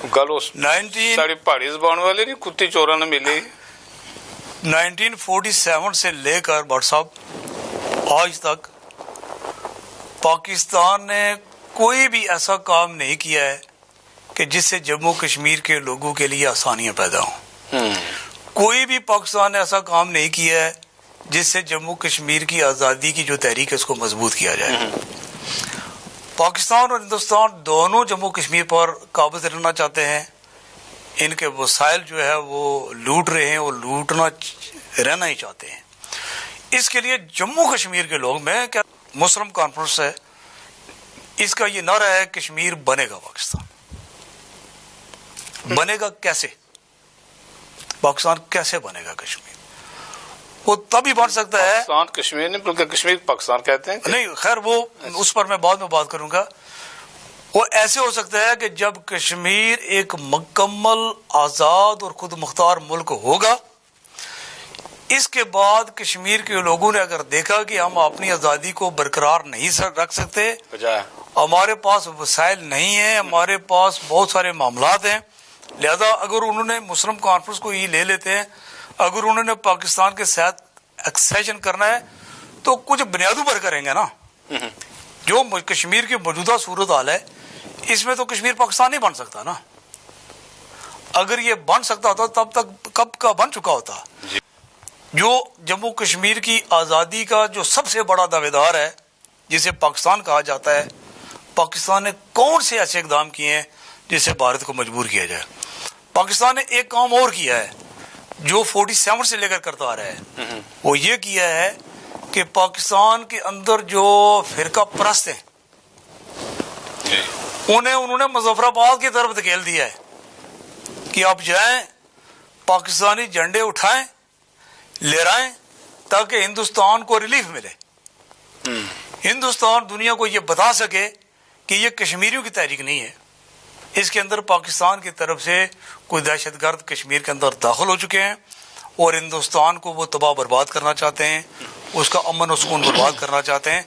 गल उस साड़ी पहाड़ी जबान वाले नहीं कुत्ती चोरा ने मिली। 1947 से लेकर भट्ट साहब आज तक पाकिस्तान ने कोई भी ऐसा काम नहीं किया है कि जिससे जम्मू कश्मीर के लोगों के लिए आसानियां पैदा हों। कोई भी पाकिस्तान ने ऐसा काम नहीं किया है जिससे जम्मू कश्मीर की आज़ादी की जो तहरीक है उसको मजबूत किया जाए। पाकिस्तान और हिंदुस्तान दोनों जम्मू कश्मीर पर काबज़ रहना चाहते हैं। इनके वसाइल जो है वो लूट रहे हैं और लूटना रहना ही चाहते हैं। इसके लिए जम्मू कश्मीर के लोग, मैं क्या मुस्लिम कॉन्फ्रेंस है, इसका ये नारा है कश्मीर बनेगा पाकिस्तान। बनेगा कैसे? पाकिस्तान कैसे बनेगा कश्मीर? वो तभी बन सकता है। पाकिस्तान कश्मीर नहीं बल्कि कश्मीर पाकिस्तान कहते हैं। नहीं खैर वो उस पर मैं बाद में बात करूंगा। वो ऐसे हो सकता है कि जब कश्मीर एक मुकम्मल आज़ाद और खुद मुख्तार मुल्क होगा, इसके बाद कश्मीर के लोगों ने अगर देखा कि हम अपनी आज़ादी को बरकरार नहीं रख सकते, हमारे पास वसाइल नहीं है, हमारे पास बहुत सारे मामलात हैं, लिहाजा अगर उन्होंने मुस्लिम कॉन्फ्रेंस को ये ले लेते हैं, अगर उन्होंने पाकिस्तान के साथ एक्सेशन करना है तो कुछ बुनियादों पर करेंगे ना। जो कश्मीर की मौजूदा सूरत हाल है इसमें तो कश्मीर पाकिस्तान नहीं बन सकता ना। अगर ये बन सकता होता तब तक कब का बन चुका होता। जो जम्मू कश्मीर की आज़ादी का जो सबसे बड़ा दावेदार है जिसे पाकिस्तान कहा जाता है, पाकिस्तान ने कौन से ऐसे इकदाम किए हैं जिससे भारत को मजबूर किया जाए? पाकिस्तान ने एक काम और किया है जो 47 से लेकर करता आ रहा है। वो ये किया है कि पाकिस्तान के अंदर जो फिरका परस्त है उन्होंने मुजफ्फराबाद की तरफ धकेल दिया है कि आप जाएं, पाकिस्तानी झंडे उठाएं, लहराएं, ताकि हिंदुस्तान को रिलीफ मिले। हिंदुस्तान दुनिया को ये बता सके कि ये कश्मीरियों की तहरीक नहीं है, इसके अंदर पाकिस्तान की तरफ से कोई दहशतगर्द कश्मीर के अंदर दाखिल हो चुके हैं और हिंदुस्तान को वो तबाह बर्बाद करना चाहते हैं, उसका अमन और सुकून बर्बाद करना चाहते हैं।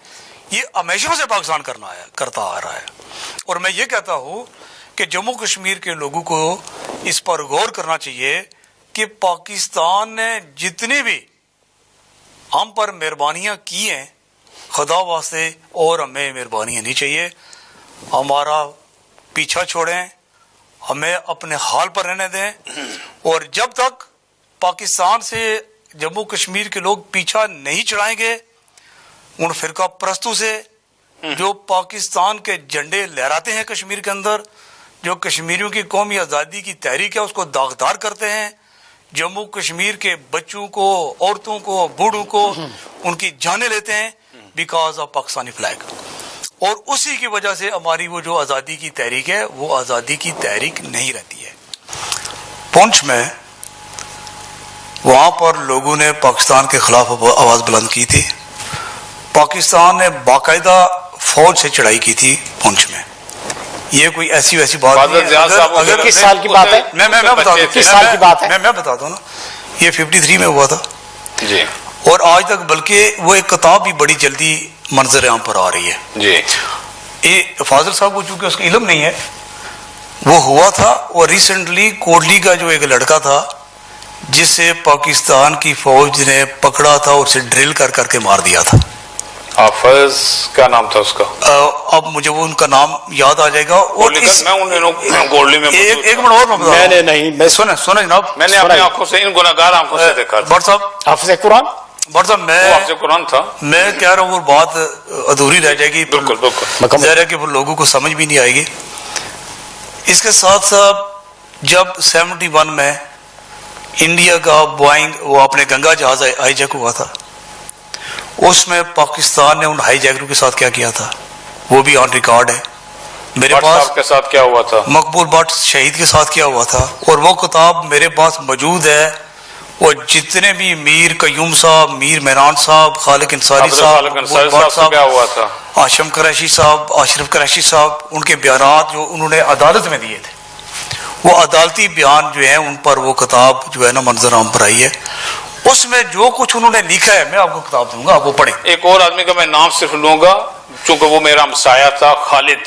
ये हमेशा से पाकिस्तान करता आ रहा है। और मैं ये कहता हूँ कि जम्मू कश्मीर के लोगों को इस पर गौर करना चाहिए कि पाकिस्तान ने जितनी भी हम पर मेहरबानियाँ की हैं, खुदा वास्ते और हमें मेहरबानियाँ नहीं चाहिए। हमारा पीछा छोड़ें, हमें अपने हाल पर रहने दें। और जब तक पाकिस्तान से जम्मू कश्मीर के लोग पीछा नहीं चढ़ाएंगे उन फिरका परस्तों से जो पाकिस्तान के झंडे लहराते हैं कश्मीर के अंदर, जो कश्मीरियों की कौमी आज़ादी की तहरीक है उसको दागदार करते हैं, जम्मू कश्मीर के बच्चों को, औरतों को, बूढ़ों को उनकी जानें लेते हैं बिकॉज ऑफ पाकिस्तानी फ्लैग। और उसी की वजह से हमारी वो जो आज़ादी की तहरीक है वो आज़ादी की तहरीक नहीं रहती है। पुंछ में वहाँ पर लोगों ने पाकिस्तान के खिलाफ आवाज़ बुलंद की थी। पाकिस्तान ने बाकायदा फौज से चढ़ाई की थी पुंछ में। ये कोई ऐसी वैसी बात नहीं है। अगर किस साल की बात है? मैं बता दूं, किस साल की बात है? मैं बताता हूँ ना, ये 53 में हुआ था जी। और आज तक बल्कि वो एक किताब भी बड़ी जल्दी मंजर आम पर आ रही है जी। ये फाजिल साहब को चूंकि उसका इल्म नहीं है, वो हुआ था। और रिसेंटली कोटली का जो एक लड़का था जिसे पाकिस्तान की फौज ने पकड़ा था, उसे ड्रिल कर करके मार दिया था। हाफिज क्या नाम था उसका? अब मुझे वो उनका नाम याद आ जाएगा। और मैं उन दिनों गोल्डी में एक मिनट और मैंने नहीं, मैं सुने जनाब, मैंने अपनी आंखों से इन गुनाहगार आंखों से देखा। भट्ट साहब, हाफिज कुरान, भट्ट साहब, हाफिज कुरान था। मैं कह रहा हूँ वो बात अधूरी रह जाएगी, बिल्कुल बिल्कुल, ज़ाहिर है कि वो लोगों को समझ भी नहीं आएगी। इसके साथ साथ जब 71 में इंडिया का बोइंग वो अपने गंगा जहाज हाईजैक हुआ था, उसमें पाकिस्तान ने उन हाईजैकरों के साथ क्या किया था वो भी ऑन रिकॉर्ड है मेरे पास। के साथ क्या हुआ था? मकबूल भट्ट शहीद के साथ क्या हुआ था, और वो किताब मेरे पास मौजूद है। और जितने भी मीर कयूम साहब, मीर मेहरान साहब, खालिक अंसारी साहब, क्या हुआ था, आशम कुरैशी साहब, अशरफ कुरैशी साहब, उनके बयान जो उन्होंने अदालत में दिए थे, वो अदालती बयान जो है उन पर वो किताब जो है ना मंजर आम पर आई है। उसमें जो कुछ उन्होंने लिखा है मैं आपको किताब दूंगा, आप वो पढ़ें। एक और आदमी का मैं नाम सिर्फ लूंगा चूंकि वो मेरा हमसाया था, खालिद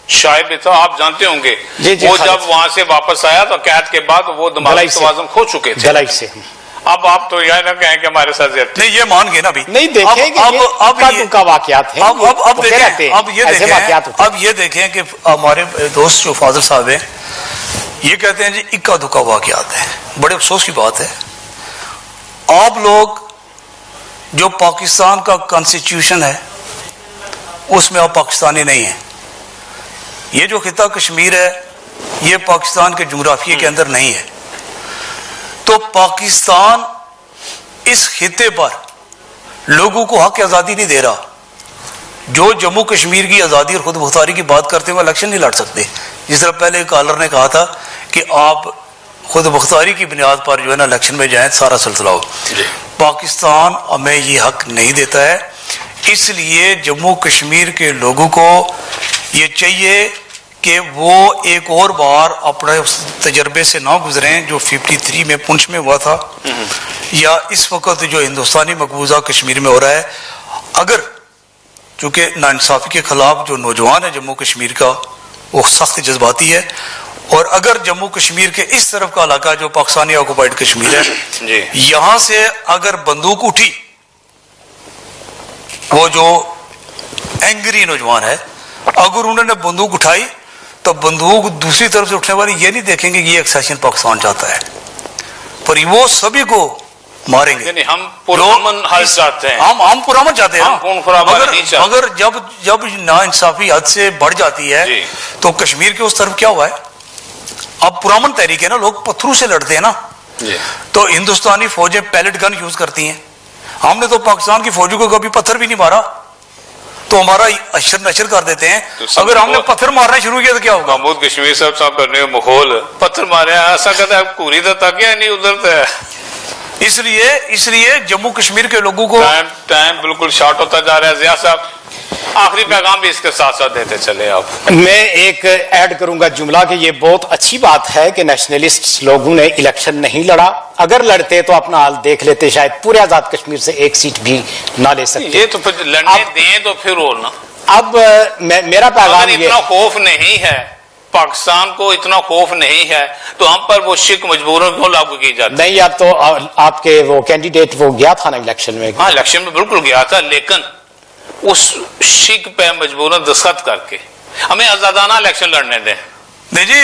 شاید بھی تھا، آپ جانتے ہوں گے جی وہ خالد جب وہاں سے واپس آیا تو قید کے بعد وہ دماغی توازن کھو چکے تھے. جلائی سے اب آپ تو یہ نہ کہیں کہ ہمارے ساتھ زیادتی. نہیں، یہ مان گئے نا ابھی. نہیں دیکھیں کہ یہ واقعات ہیں. اب یہ دیکھیں کہ ہمارے دوست جو فاضل صاحب ہیں یہ کہتے ہیں جی اکا دکا واقعات ہیں. بڑے افسوس کی بات ہے، آپ لوگ جو پاکستان کا کانسٹیٹیوشن ہے اس میں آپ پاکستانی نہیں ہیں. یہ جو خطہ کشمیر ہے یہ پاکستان کے جغرافیے کے اندر نہیں ہے. تو پاکستان اس خطے پر لوگوں کو حق آزادی نہیں دے رہا. جو جموں کشمیر کی آزادی اور خود مختاری کی بات کرتے ہوئے الیکشن نہیں لڑ سکتے. جس طرح پہلے کالر نے کہا تھا کہ آپ خود مختاری کی بنیاد پر جو ہے نا الیکشن میں جائیں، سارا سلسلہ ہو. پاکستان ہمیں یہ حق نہیں دیتا ہے. اس لیے جموں کشمیر کے لوگوں کو یہ چاہیے کہ وہ ایک اور بار اپنے اس تجربے سے نہ گزریں جو 53 میں پنچ میں ہوا تھا یا اس وقت جو ہندوستانی مقبوضہ کشمیر میں ہو رہا ہے. اگر چونکہ ناانصافی کے خلاف جو نوجوان ہے جموں کشمیر کا وہ سخت جذباتی ہے، اور اگر جموں کشمیر کے اس طرف کا علاقہ جو پاکستانی آکوپائڈ کشمیر ہے یہاں سے اگر بندوق اٹھی، وہ جو اینگری نوجوان ہے اگر انہوں نے بندوق اٹھائی تو بندوق دوسری طرف سے اٹھنے والی یہ نہیں دیکھیں گے کہ یہ ایک سیشن پاکستان چاہتا ہے، پر وہ سبھی کو ماریں گے. یعنی ہم پرامن حل چاہتے ہیں، ہم پرامن چاہتے ہیں. مگر جب ناانصافی حد سے بڑھ جاتی ہے تو کشمیر کے اس طرف کیا ہوا ہے؟ اب پرامن تحریک ہے نا، لوگ پتھروں سے لڑتے ہیں نا. تو ہندوستانی فوجیں پیلٹ گن یوز کرتی ہیں. ہم نے تو پاکستان کی فوجوں کو کبھی پتھر بھی نہیں مارا، تو ہمارا اشر نشر کر دیتے ہیں. اگر ہم نے پتھر مارنا شروع کیا تو کیا ہوگا؟ محمود کشمیر صاحب کرنے کا ماحول پتھر مارے ایسا کہتا ہے پوری تو تک نہیں ادھرتا ہے. اس لیے جموں کشمیر کے لوگوں کو ٹائم بالکل شارٹ ہوتا جا رہا ہے. ضیاء صاحب آخری پیغام بھی اس کے ساتھ ساتھ دیتے چلے آپ. میں ایک ایڈ کروں گا جملہ کہ یہ بہت اچھی بات ہے کہ نیشنلسٹ لوگوں نے الیکشن نہیں لڑا. اگر لڑتے تو اپنا حال دیکھ لیتے، شاید پورے آزاد کشمیر سے ایک سیٹ بھی نہ لے سکتے. یہ تو پھر لڑنے دیں تو پھر اور نا. اب میرا پیغام یہ اتنا خوف نہیں ہے، پاکستان کو اتنا خوف نہیں ہے تو ہم پر وہ شک مجبوروں کیوں لاگو کی جاتی؟ نہیں، اب تو آپ کے وہ کینڈیڈیٹ وہ گیا تھا نا الیکشن میں. ہاں الیکشن میں بالکل گیا تھا، لیکن اس شک پہ مجبوراً دستخط کر کے ہمیں آزادانہ الیکشن لڑنے دیں. نہیں جی،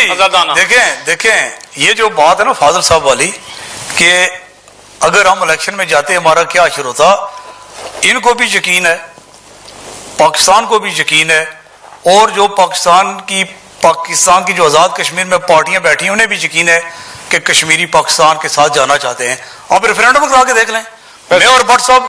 دیکھیں یہ جو بات ہے نا فاضل صاحب والی کہ اگر ہم الیکشن میں جاتے ہمارا کیا اشر ہوتا، ان کو بھی یقین ہے، پاکستان کو بھی یقین ہے، اور جو پاکستان کی جو آزاد کشمیر میں پارٹیاں بیٹھی ہیں انہیں بھی یقین ہے کہ کشمیری پاکستان کے ساتھ جانا چاہتے ہیں. آپ ریفرینڈم کرا کے دیکھ لیں. میں اور بٹ صاحب